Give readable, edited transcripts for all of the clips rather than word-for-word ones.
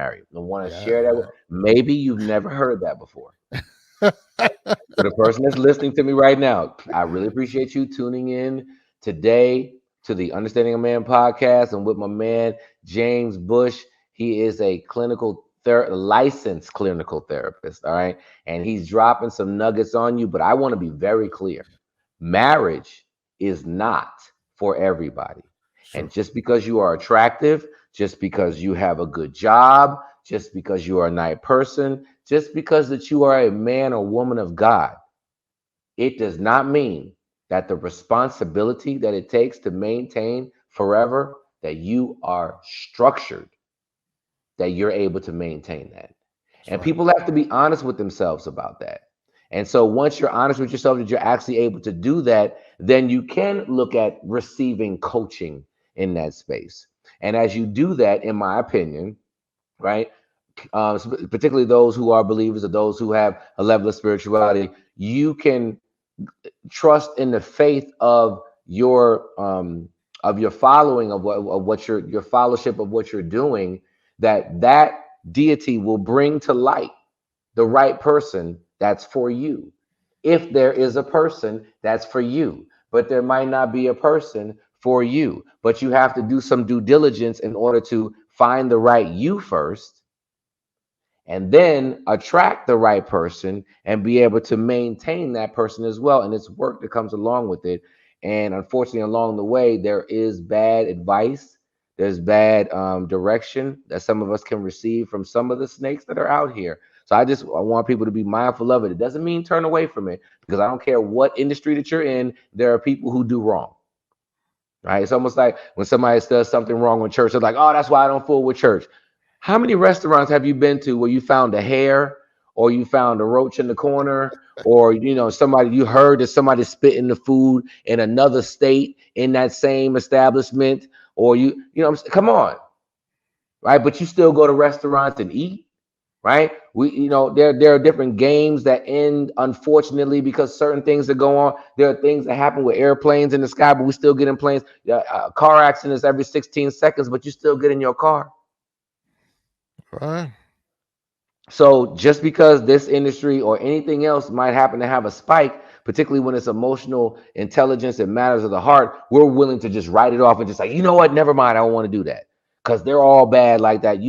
married. I want to share that with, Yeah. maybe you've never heard that before. For the person that's listening to me right now, I really appreciate you tuning in today to the Understanding a Man podcast. And with my man, James Bush, he is a licensed clinical therapist. All right. And he's dropping some nuggets on you. But I want to be very clear, marriage is not for everybody. And Sure. just because you are attractive, just because you have a good job, just because you are a nice person, just because that you are a man or woman of God, it does not mean that the responsibility that it takes to maintain forever, that you are structured, that you're able to maintain that. That's And right. people have to be honest with themselves about that. And so once you're honest with yourself that you're actually able to do that, then you can look at receiving coaching in that space. And as you do that, in my opinion, right? Particularly those who are believers or those who have a level of spirituality, you can trust in the faith of your following of what your fellowship of what you're doing, that deity will bring to light the right person that's for you. If there is a person that's for you, but there might not be a person for you, but you have to do some due diligence in order to find the right you first, and then attract the right person and be able to maintain that person as well. And it's work that comes along with it. And unfortunately, along the way, there is bad advice, there's bad direction that some of us can receive from some of the snakes that are out here. So I want people to be mindful of it. It doesn't mean turn away from it, because I don't care what industry that you're in, there are people who do wrong. Right? It's almost like when somebody does something wrong with church, they're like, "Oh, that's why I don't fool with church." How many restaurants have you been to where you found a hair, or you found a roach in the corner, or somebody, you heard that somebody spit in the food in another state in that same establishment, or come on, right? But you still go to restaurants and eat, right? There are different games that end unfortunately because certain things that go on. There are things that happen with airplanes in the sky, but we still get in planes. Car accidents every 16 seconds, but you still get in your car. Right. So just because this industry or anything else might happen to have a spike, particularly when it's emotional intelligence and matters of the heart, we're willing to just write it off and just like, you know what, never mind, I don't want to do that because they're all bad like that.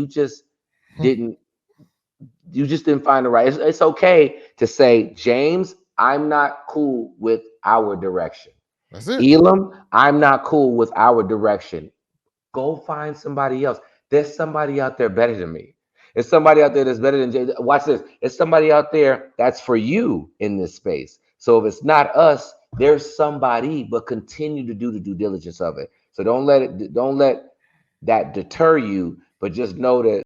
Didn't you just didn't find the right. It's okay to say, James, I'm not cool with our direction. That's it. Elam, I'm not cool with our direction. Go find somebody else. There's somebody out there better than me. There's somebody out there that's better than Jay. Watch this. There's somebody out there that's for you in this space. So if it's not us, there's somebody, but continue to do the due diligence of it. So don't let that deter you, but just know that